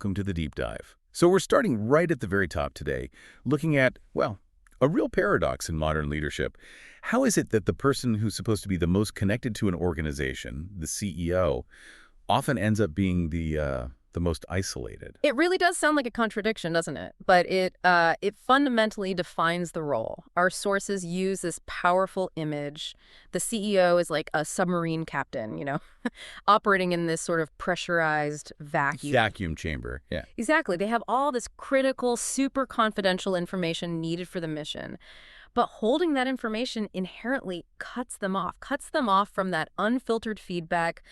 welcome to the deep dive. So we're starting right at the very top today, looking at, well, a real paradox in modern leadership. How is it that the person who's supposed to be the most connected to an organization, the CEO, often ends up being the most isolated? It really does sound like a contradiction, doesn't it? But it fundamentally defines the role. Our sources use this powerful image. The CEO is like a submarine captain, operating in this sort of pressurized vacuum. Vacuum chamber, yeah. Exactly. They have all this critical, super confidential information needed for the mission. But holding that information inherently cuts them off from that unfiltered feedback,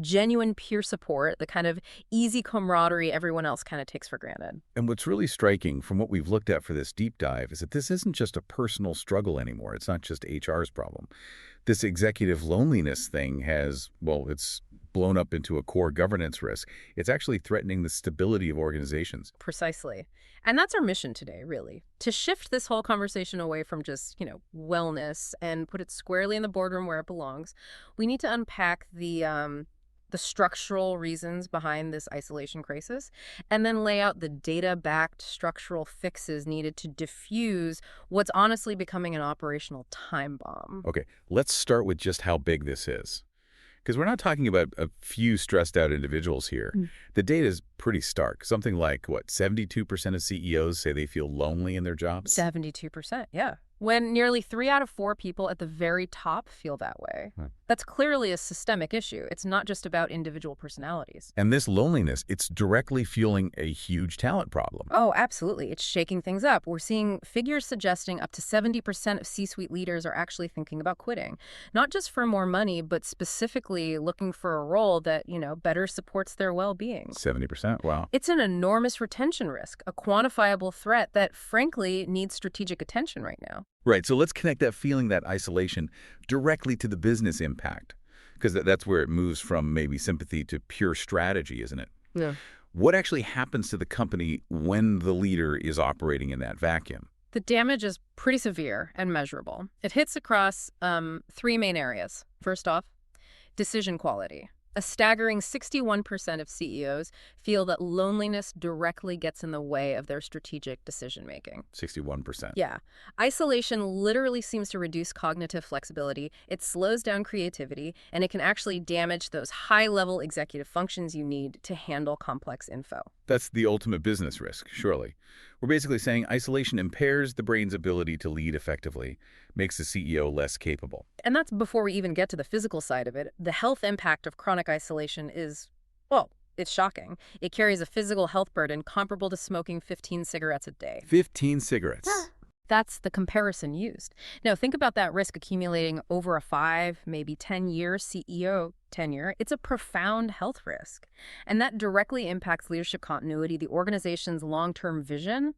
genuine peer support, the kind of easy camaraderie everyone else kind of takes for granted. And what's really striking from what we've looked at for this deep dive is that this isn't just a personal struggle anymore. It's not just HR's problem. This executive loneliness thing has, well, it's blown up into a core governance risk. It's actually threatening the stability of organizations. Precisely. And that's our mission today, really, to shift this whole conversation away from just, wellness and put it squarely in the boardroom where it belongs. We need to unpack the structural reasons behind this isolation crisis, and then lay out the data-backed structural fixes needed to diffuse what's honestly becoming an operational time bomb. Okay, let's start with just how big this is. Because we're not talking about a few stressed out individuals here. The data is pretty stark. Something like, 72% of CEOs say they feel lonely in their jobs? 72%, yeah. When nearly 3 out of 4 people at the very top feel that way. That's clearly a systemic issue. It's not just about individual personalities. And this loneliness, it's directly fueling a huge talent problem. Oh, absolutely. It's shaking things up. We're seeing figures suggesting up to 70% of C-suite leaders are actually thinking about quitting. Not just for more money, but specifically looking for a role that, better supports their well-being. 70%? Wow. It's an enormous retention risk, a quantifiable threat that, frankly, needs strategic attention right now. Right, so let's connect that feeling, that isolation, directly to the business impact, because that's where it moves from maybe sympathy to pure strategy, isn't it? Yeah. What actually happens to the company when the leader is operating in that vacuum? The damage is pretty severe and measurable. It hits across 3 main areas. First off, decision quality. A staggering 61% of CEOs feel that loneliness directly gets in the way of their strategic decision-making. 61%. Yeah. Isolation literally seems to reduce cognitive flexibility. It slows down creativity, and it can actually damage those high-level executive functions you need to handle complex info. That's the ultimate business risk, surely. We're basically saying isolation impairs the brain's ability to lead effectively, makes the CEO less capable. And that's before we even get to the physical side of it. The health impact of chronic isolation is, well, it's shocking. It carries a physical health burden comparable to smoking 15 cigarettes a day. 15 cigarettes. That's the comparison used. Now, think about that risk accumulating over a 5, maybe 10-year CEO tenure. It's a profound health risk. And that directly impacts leadership continuity, the organization's long-term vision,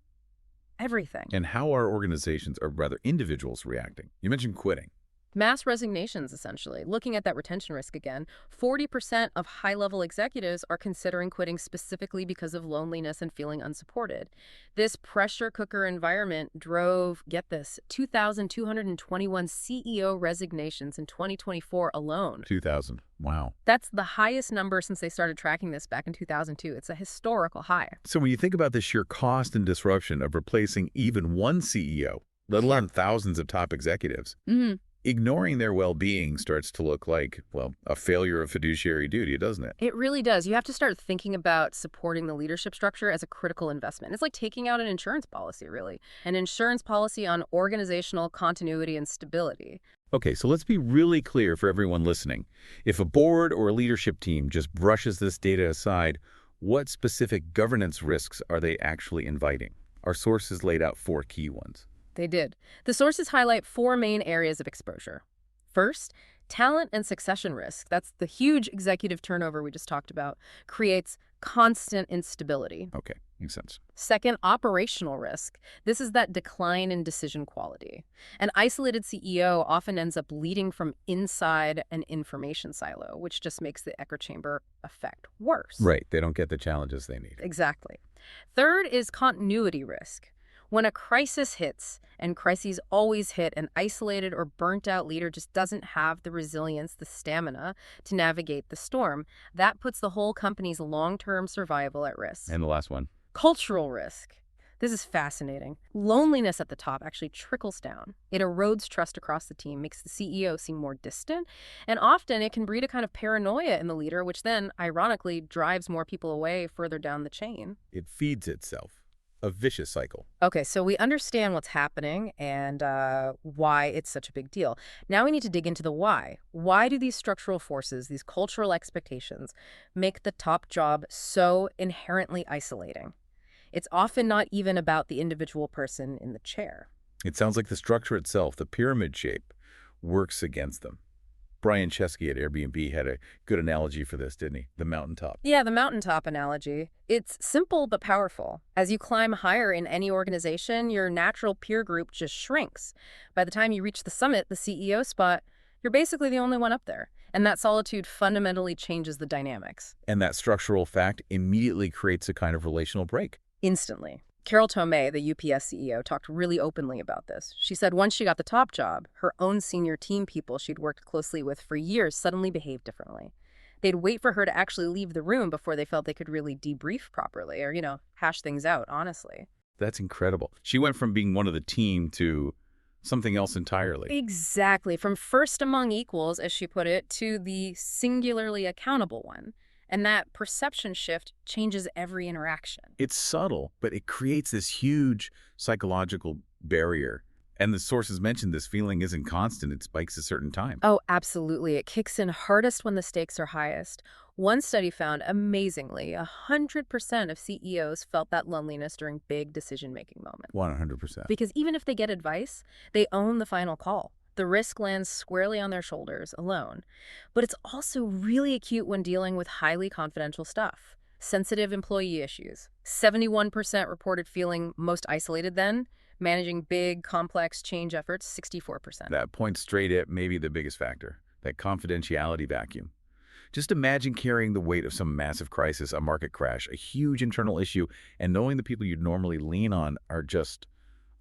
everything. And how are organizations, or rather individuals, reacting? You mentioned quitting. Mass resignations, essentially. Looking at that retention risk again, 40% of high-level executives are considering quitting specifically because of loneliness and feeling unsupported. This pressure cooker environment drove, get this, 2,221 CEO resignations in 2024 alone. 2,000. Wow. That's the highest number since they started tracking this back in 2002. It's a historical high. So when you think about the sheer cost and disruption of replacing even one CEO, let alone thousands of top executives, ignoring their well-being starts to look like, well, a failure of fiduciary duty, doesn't it? It really does. You have to start thinking about supporting the leadership structure as a critical investment. It's like taking out an insurance policy, really. An insurance policy on organizational continuity and stability. Okay, so let's be really clear for everyone listening. If a board or a leadership team just brushes this data aside, what specific governance risks are they actually inviting? Our sources laid out 4 key ones. They did. The sources highlight 4 main areas of exposure. First, talent and succession risk. That's the huge executive turnover we just talked about, creates constant instability. Okay, makes sense. Second, operational risk. This is that decline in decision quality. An isolated CEO often ends up leading from inside an information silo, which just makes the echo chamber effect worse. Right, they don't get the challenges they need. Exactly. Third is continuity risk. When a crisis hits, and crises always hit, an isolated or burnt-out leader just doesn't have the resilience, the stamina to navigate the storm. That puts the whole company's long-term survival at risk. And the last one. Cultural risk. This is fascinating. Loneliness at the top actually trickles down. It erodes trust across the team, makes the CEO seem more distant, and often it can breed a kind of paranoia in the leader, which then, ironically, drives more people away further down the chain. It feeds itself. A vicious cycle. Okay, so we understand what's happening and why it's such a big deal. Now we need to dig into the why. Why do these structural forces, these cultural expectations, make the top job so inherently isolating? It's often not even about the individual person in the chair. It sounds like the structure itself, the pyramid shape, works against them. Brian Chesky at Airbnb had a good analogy for this, didn't he? The mountaintop. Yeah, the mountaintop analogy. It's simple but powerful. As you climb higher in any organization, your natural peer group just shrinks. By the time you reach the summit, the CEO spot, you're basically the only one up there. And that solitude fundamentally changes the dynamics. And that structural fact immediately creates a kind of relational break. Instantly. Carol Tomei, the UPS CEO, talked really openly about this. She said once she got the top job, her own senior team people she'd worked closely with for years suddenly behaved differently. They'd wait for her to actually leave the room before they felt they could really debrief properly or, hash things out, honestly. That's incredible. She went from being one of the team to something else entirely. Exactly. From first among equals, as she put it, to the singularly accountable one. And that perception shift changes every interaction. It's subtle, but it creates this huge psychological barrier. And the sources mentioned this feeling isn't constant. It spikes at a certain time. Oh, absolutely. It kicks in hardest when the stakes are highest. One study found, amazingly, 100% of CEOs felt that loneliness during big decision-making moments. 100%. Because even if they get advice, they own the final call. The risk lands squarely on their shoulders alone. But it's also really acute when dealing with highly confidential stuff. Sensitive employee issues. 71% reported feeling most isolated then. Managing big, complex change efforts, 64%. That points straight at maybe the biggest factor, that confidentiality vacuum. Just imagine carrying the weight of some massive crisis, a market crash, a huge internal issue, and knowing the people you'd normally lean on are just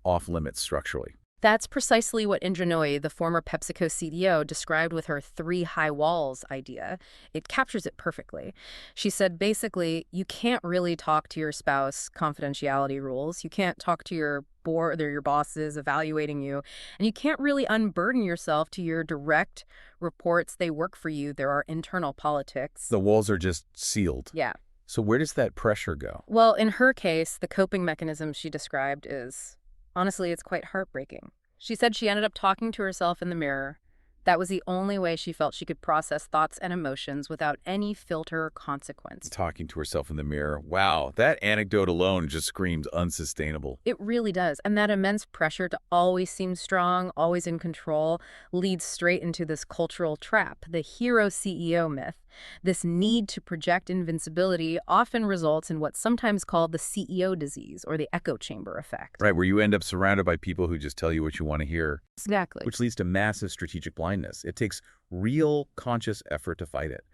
off limits structurally. That's precisely what Indra Nooyi, the former PepsiCo CDO, described with her 3 high walls idea. It captures it perfectly. She said, basically, you can't really talk to your spouse confidentiality rules. You can't talk to your board or your bosses evaluating you. And you can't really unburden yourself to your direct reports. They work for you. There are internal politics. The walls are just sealed. Yeah. So where does that pressure go? Well, in her case, the coping mechanism she described is... honestly, it's quite heartbreaking. She said she ended up talking to herself in the mirror. That was the only way she felt she could process thoughts and emotions without any filter or consequence. Talking to herself in the mirror. Wow, that anecdote alone just screams unsustainable. It really does. And that immense pressure to always seem strong, always in control, leads straight into this cultural trap, the hero CEO myth. This need to project invincibility often results in what's sometimes called the CEO disease or the echo chamber effect. Right, where you end up surrounded by people who just tell you what you want to hear. Exactly. Which leads to massive strategic blindness. It takes real conscious effort to fight it.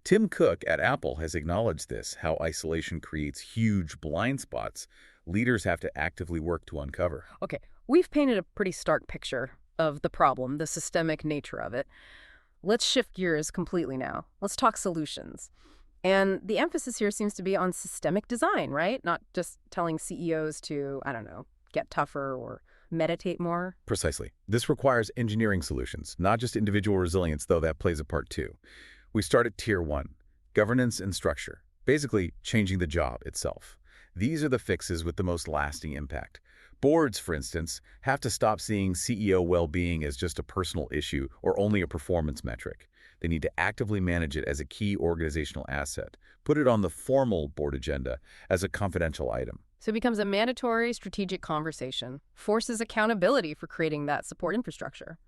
Tim Cook at Apple has acknowledged this, how isolation creates huge blind spots leaders have to actively work to uncover. Okay, we've painted a pretty stark picture of the problem, the systemic nature of it. Let's shift gears completely now. Let's talk solutions. And the emphasis here seems to be on systemic design, right? Not just telling CEOs to, get tougher or meditate more. Precisely. This requires engineering solutions, not just individual resilience, though that plays a part too. We start at Tier 1, governance and structure, basically changing the job itself. These are the fixes with the most lasting impact. Boards, for instance, have to stop seeing CEO well-being as just a personal issue or only a performance metric. They need to actively manage it as a key organizational asset, put it on the formal board agenda as a confidential item. So it becomes a mandatory strategic conversation, forces accountability for creating that support infrastructure.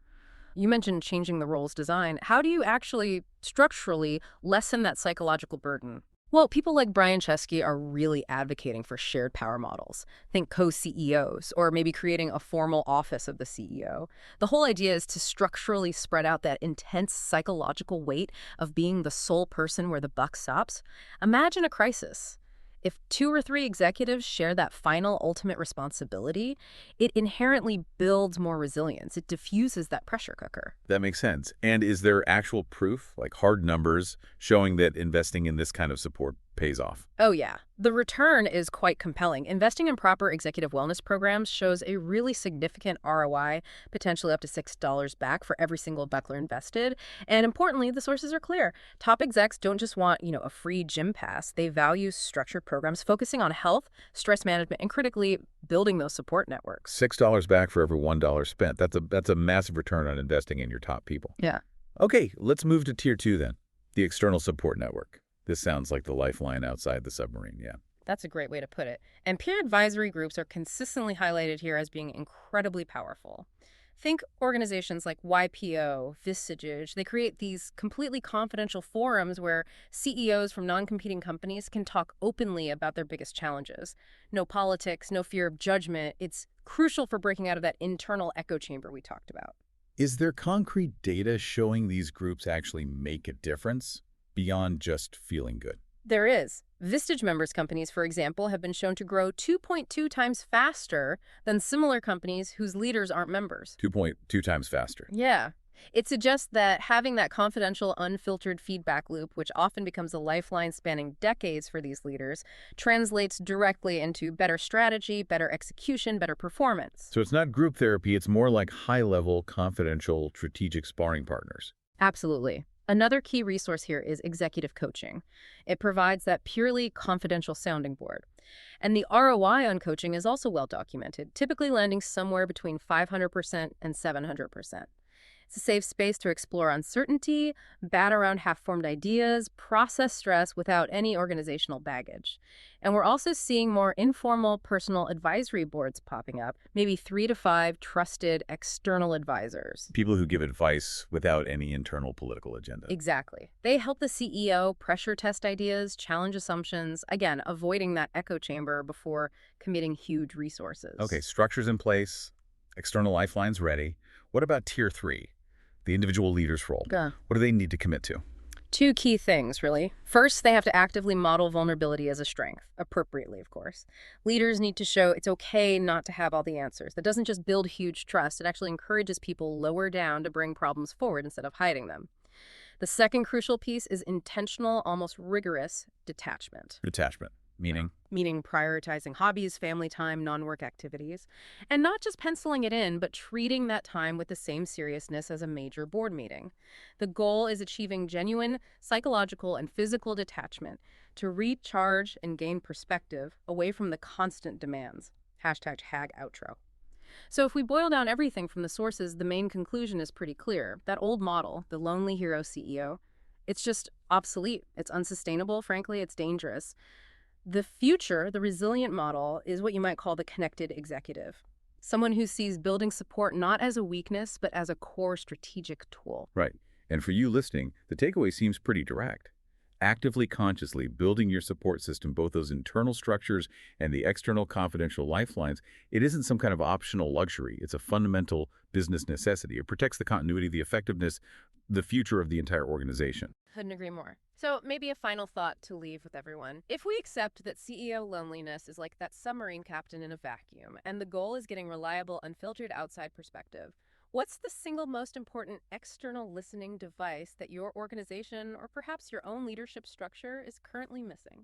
You mentioned changing the roles design. How do you actually structurally lessen that psychological burden? Well, people like Brian Chesky are really advocating for shared power models. Think co-CEOs, or maybe creating a formal office of the CEO. The whole idea is to structurally spread out that intense psychological weight of being the sole person where the buck stops. Imagine a crisis. If 2 or 3 executives share that final ultimate responsibility, it inherently builds more resilience. It diffuses that pressure cooker. That makes sense. And is there actual proof, like hard numbers, showing that investing in this kind of support pays off? Oh, yeah. The return is quite compelling. Investing in proper executive wellness programs shows a really significant ROI, potentially up to $6 back for every single buckler invested. And importantly, the sources are clear. Top execs don't just want, a free gym pass. They value structured programs focusing on health, stress management, and critically building those support networks. $6 back for every $1 spent. That's a massive return on investing in your top people. Yeah. Okay, let's move to tier 2 then, the external support network. This sounds like the lifeline outside the submarine, yeah. That's a great way to put it. And peer advisory groups are consistently highlighted here as being incredibly powerful. Think organizations like YPO, Vistage. They create these completely confidential forums where CEOs from non-competing companies can talk openly about their biggest challenges. No politics, no fear of judgment. It's crucial for breaking out of that internal echo chamber we talked about. Is there concrete data showing these groups actually make a difference beyond just feeling good? There is. Vistage members companies, for example, have been shown to grow 2.2 times faster than similar companies whose leaders aren't members. 2.2 times faster. Yeah. It suggests that having that confidential, unfiltered feedback loop, which often becomes a lifeline spanning decades for these leaders, translates directly into better strategy, better execution, better performance. So it's not group therapy, it's more like high-level, confidential, strategic sparring partners. Absolutely. Another key resource here is executive coaching. It provides that purely confidential sounding board. And the ROI on coaching is also well documented, typically landing somewhere between 500% and 700%. It's a safe space to explore uncertainty, bat around half-formed ideas, process stress without any organizational baggage. And we're also seeing more informal personal advisory boards popping up, maybe 3 to 5 trusted external advisors. People who give advice without any internal political agenda. Exactly. They help the CEO pressure test ideas, challenge assumptions, again, avoiding that echo chamber before committing huge resources. Okay, structure's in place, external lifelines ready. What about tier 3? The individual leader's role. Yeah. What do they need to commit to? 2 key things, really. First, they have to actively model vulnerability as a strength, appropriately, of course. Leaders need to show it's okay not to have all the answers. That doesn't just build huge trust, it actually encourages people lower down to bring problems forward instead of hiding them. The second crucial piece is intentional, almost rigorous detachment. Detachment, meaning? Meaning prioritizing hobbies, family time, non-work activities, and not just penciling it in, but treating that time with the same seriousness as a major board meeting. The goal is achieving genuine psychological and physical detachment to recharge and gain perspective away from the constant demands. Hashtag hag outro. So if we boil down everything from the sources, the main conclusion is pretty clear. That old model, the lonely hero CEO, it's just obsolete. It's unsustainable. Frankly, it's dangerous. The future, the resilient model, is what you might call the connected executive. Someone who sees building support not as a weakness, but as a core strategic tool. Right. And for you listening, the takeaway seems pretty direct. Actively, consciously building your support system, both those internal structures and the external confidential lifelines, it isn't some kind of optional luxury. It's a fundamental business necessity. It protects the continuity, the effectiveness, the future of the entire organization. Couldn't agree more. So maybe a final thought to leave with everyone. If we accept that CEO loneliness is like that submarine captain in a vacuum, and the goal is getting reliable, unfiltered outside perspective, what's the single most important external listening device that your organization or perhaps your own leadership structure is currently missing?